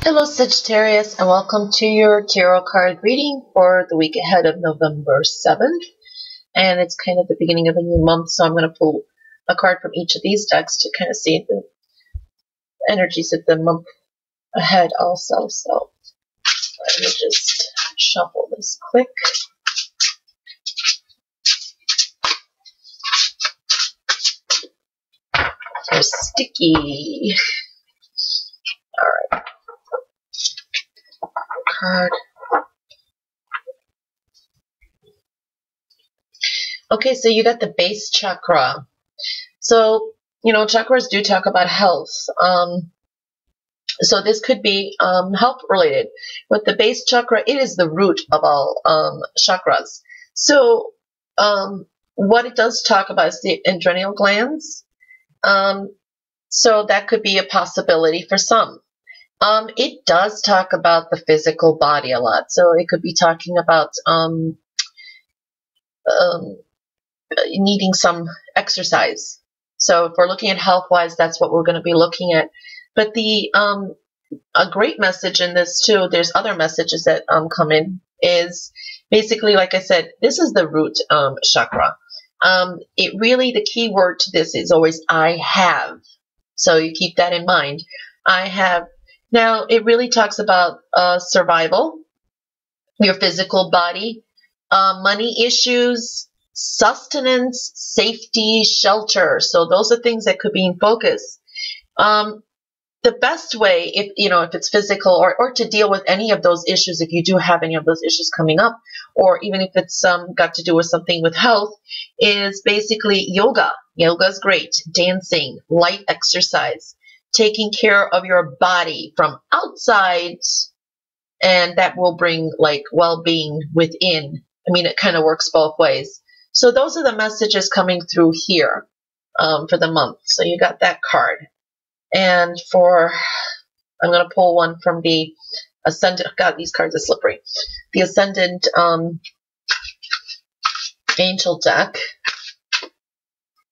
Hello Sagittarius, and welcome to your tarot card reading for the week ahead of November 7th. And it's kind of the beginning of a new month, so I'm going to pull a card from each of these decks to kind of see the energies of the month ahead also. So let me just shuffle this quick. They're sticky. Alright. Card. Okay, so you got the base chakra. So, chakras do talk about health. So this could be health related. With the base chakra, it is the root of all chakras. So what it does talk about is the adrenal glands. So that could be a possibility for some. It does talk about the physical body a lot. So it could be talking about needing some exercise. So if we're looking at health-wise, that's what we're going to be looking at. But the a great message in this too, there's other messages that come in, is basically, like I said, this is the root chakra. It really, the key word to this is always I have. So you keep that in mind. I have. Now, it really talks about survival, your physical body, money issues, sustenance, safety, shelter. So those are things that could be in focus. The best way, if it's physical or to deal with any of those issues, if you do have any of those issues coming up, or even if it's got to do with something with health, is basically yoga. Yoga is great. Dancing, light exercise, taking care of your body from outside, and that will bring like well-being within. I mean, it kind of works both ways. So those are the messages coming through here for the month. So you got that card. And I'm going to pull one from the Ascendant. God, these cards are slippery. The Ascendant Angel deck.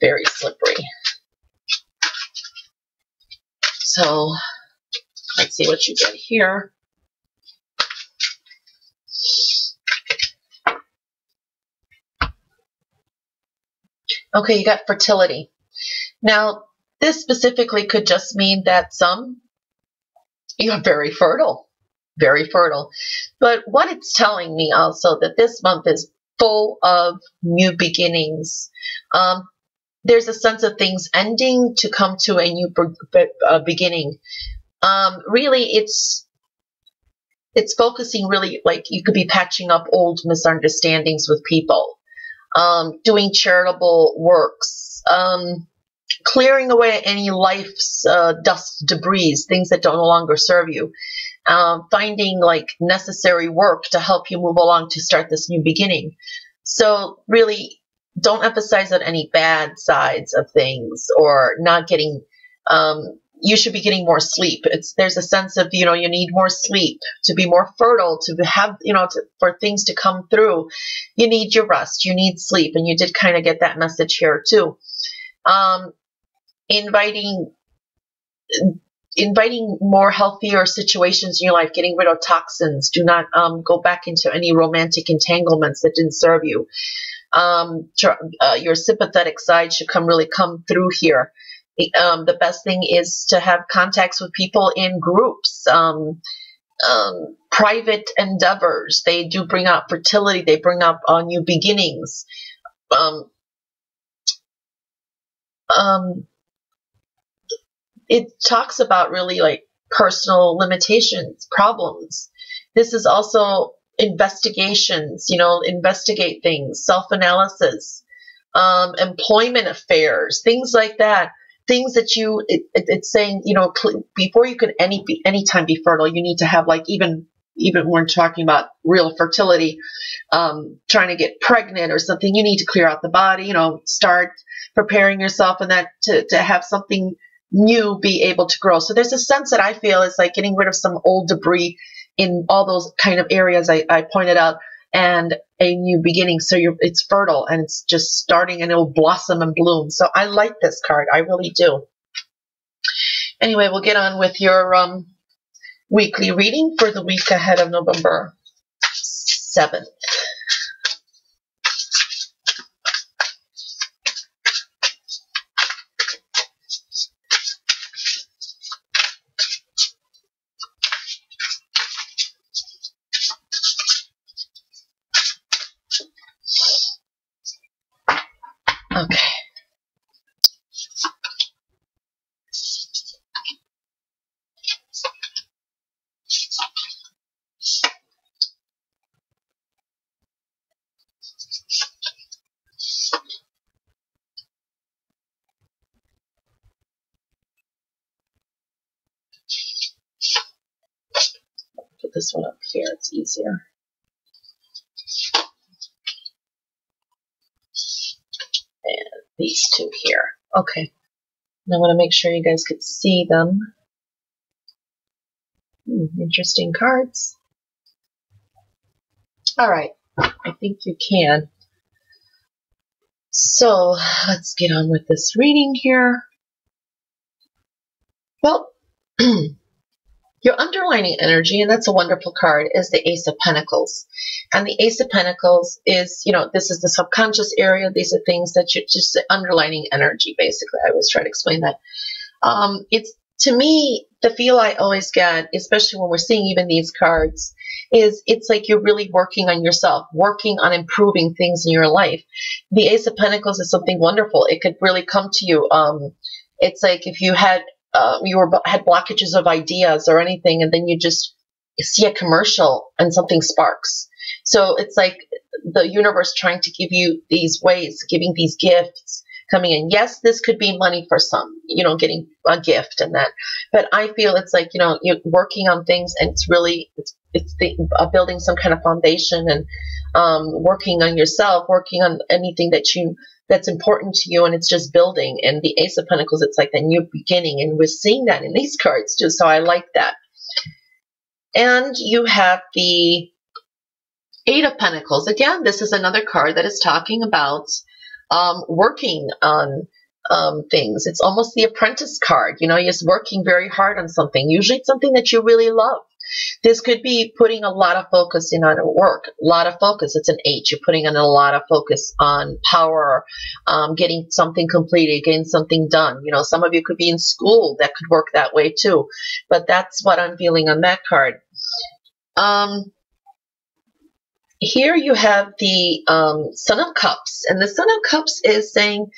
Very slippery. So let's see what you get here. Okay, you got fertility. Now, this specifically could just mean that you're very fertile, very fertile. But what it's telling me also that this month is full of new beginnings. There's a sense of things ending to come to a new beginning. Really, it's focusing really, like you could be patching up old misunderstandings with people, doing charitable works, clearing away any life's dust, debris, things that no longer serve you, finding like necessary work to help you move along to start this new beginning. So really, don't emphasize on any bad sides of things or not getting. You should be getting more sleep. There's a sense of you need more sleep to be more fertile, to have for things to come through. You need your rest. You need sleep, and you did kind of get that message here too. Inviting more healthier situations in your life, getting rid of toxins. Do not go back into any romantic entanglements that didn't serve you. Your sympathetic side should really come through here. The best thing is to have contacts with people in groups, private endeavors. They do bring out fertility. They bring up new beginnings. It talks about really like personal limitations, problems. This is also investigations, investigate things, self-analysis, employment affairs, things like that. Things that it's saying, before you could anytime be fertile, you need to have like, even when we're talking about real fertility, trying to get pregnant or something, you need to clear out the body, start preparing yourself and that to have something new be able to grow. So there's a sense that I feel is like getting rid of some old debris in all those kind of areas I pointed out, and a new beginning. So it's fertile and it's just starting, and it'll blossom and bloom. So I like this card. I really do. Anyway, we'll get on with your weekly reading for the week ahead of November 7th. Okay. Put this one up here, it's easier. And these two here. Okay. And I want to make sure you guys could see them. Interesting cards. All right. I think you can. So let's get on with this reading here. Well, your underlining energy, and that's a wonderful card, is the Ace of Pentacles. And the Ace of Pentacles is, you know, this is the subconscious area. These are things that you just, the underlining energy, basically. I always try to explain that. It's, to me, the feel I always get, especially when we're seeing even these cards, is it's like you're really working on yourself, working on improving things in your life. The Ace of Pentacles is something wonderful. It could really come to you. It's like if you had had blockages of ideas or anything, and then you just see a commercial and something sparks. So it's like the universe trying to give you these ways, giving these gifts coming in. Yes, this could be money for some, you know, getting a gift and that. But I feel it's like, you know, you're working on things, and it's really, building some kind of foundation, and working on yourself, working on anything that's important to you, and it's just building. And the Ace of Pentacles, it's like the new beginning, and we're seeing that in these cards too, so I like that. And you have the Eight of Pentacles. Again, this is another card that is talking about working on things. It's almost the apprentice card. You know, you're just working very hard on something. Usually it's something that you really love. This could be putting a lot of focus in on work, a lot of focus. It's an 8. You're putting in a lot of focus on power, getting something completed, getting something done. You know, some of you could be in school. That could work that way too. But that's what I'm feeling on that card. Here you have the Son of Cups. And the Son of Cups is saying,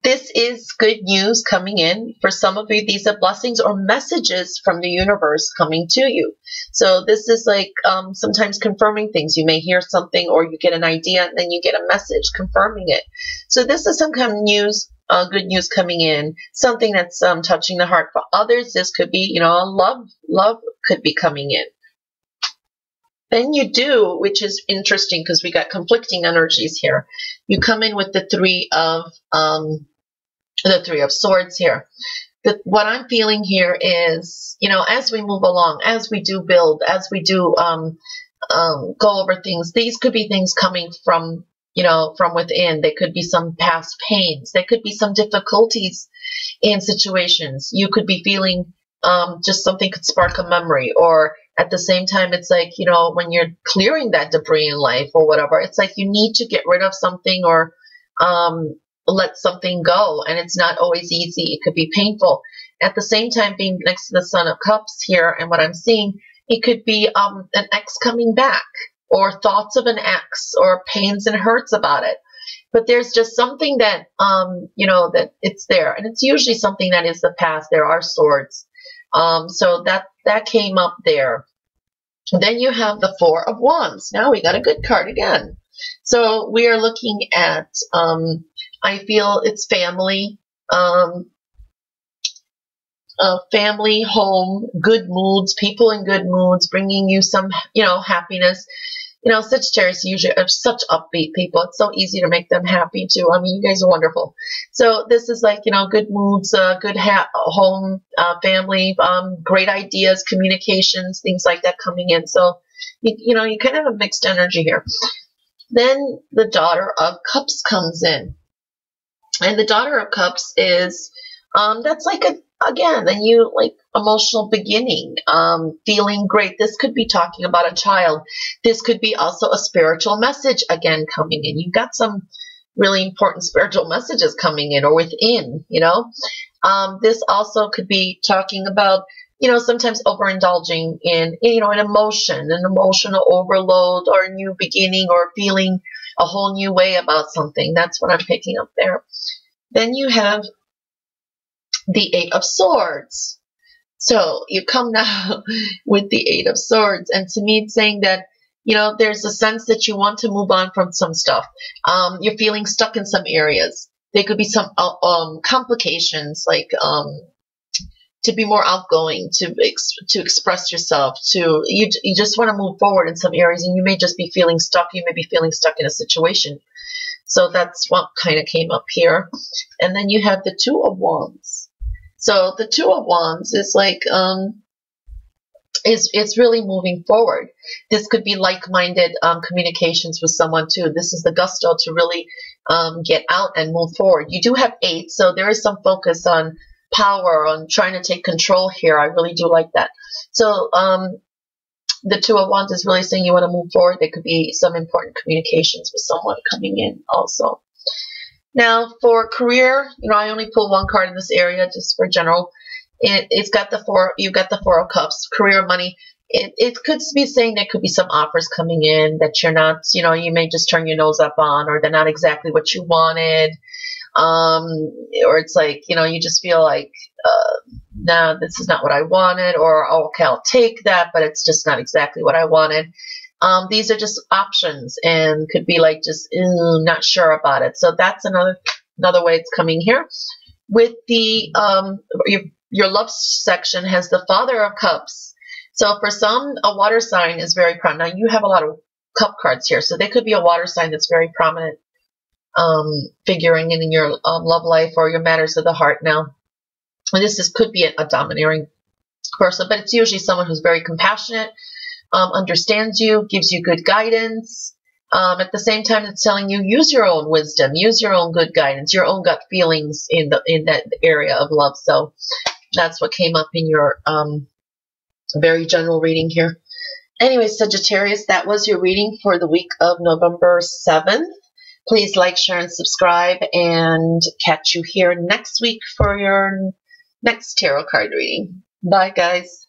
this is good news coming in. For some of you, these are blessings or messages from the universe coming to you. So this is like sometimes confirming things. You may hear something, or you get an idea, and then you get a message confirming it. So this is some kind of news, good news coming in, something that's touching the heart. For others, this could be, you know, love could be coming in. Then you do, which is interesting because we got conflicting energies here. You come in with the Three of Swords here. What I'm feeling here is, you know, as we move along, as we do build, as we do go over things, these could be things coming from, you know, from within. They could be some past pains. They could be some difficulties in situations. You could be feeling just something could spark a memory, or at the same time, it's like, you know, when you're clearing that debris in life or whatever, it's like you need to get rid of something, or let something go. And it's not always easy. It could be painful. At the same time, being next to the Son of Cups here, and what I'm seeing, it could be an ex coming back, or thoughts of an ex, or pains and hurts about it. But there's just something that, you know, that it's there. And it's usually something that is the past. There are swords. So that came up there. Then you have the Four of Wands. Now we got a good card again. So we are looking at, I feel it's family, family, home, good moods, people in good moods, bringing you some, you know, happiness. You know, Sagittarius usually are such upbeat people. It's so easy to make them happy too. I mean, you guys are wonderful. So this is like, you know, good moods, good home, family, great ideas, communications, things like that coming in. So, you know, you kind of have a mixed energy here. Then the Daughter of Cups comes in. And the Daughter of Cups is, that's like again, and you like emotional beginning, feeling great. This could be talking about a child. This could be also a spiritual message again coming in. You've got some really important spiritual messages coming in or within, you know. This also could be talking about, you know, sometimes overindulging in, you know, an emotion, an emotional overload or a new beginning or feeling a whole new way about something. That's what I'm picking up there. Then you have the Eight of Swords. So you come now with the Eight of Swords. And to me, it's saying that, you know, there's a sense that you want to move on from some stuff. You're feeling stuck in some areas. There could be some complications, like to be more outgoing, to express yourself, to you just want to move forward in some areas, and you may just be feeling stuck. You may be feeling stuck in a situation. So that's what kind of came up here. And then you have the Two of Wands. So the Two of Wands is like it's really moving forward. This could be like-minded communications with someone too. This is the gusto to really get out and move forward. You do have 8, so there is some focus on power, on trying to take control here. I really do like that. So the Two of Wands is really saying you want to move forward. There could be some important communications with someone coming in also. Now for career, you know, I only pull one card in this area just for general. It's got the you've got the Four of Cups, career, money. It could be saying there could be some offers coming in that you're not, you know, you may just turn your nose up on, or they're not exactly what you wanted. Or it's like, you know, you just feel like, no, this is not what I wanted, or, oh, okay, I'll take that, but it's just not exactly what I wanted. These are just options and could be like just not sure about it. So that's another way it's coming here. With the your love section has the Father of Cups. So for some, a water sign is very prominent. Now you have a lot of cup cards here, so there could be a water sign that's very prominent, figuring in your love life or your matters of the heart. Now, and this could be a domineering person, but it's usually someone who's very compassionate, understands you, gives you good guidance. At the same time, it's telling you use your own wisdom, use your own good guidance, your own gut feelings in that area of love. So that's what came up in your very general reading here. Anyway, Sagittarius, that was your reading for the week of November 7th. Please like, share, and subscribe, and catch you here next week for your next tarot card reading. Bye, guys.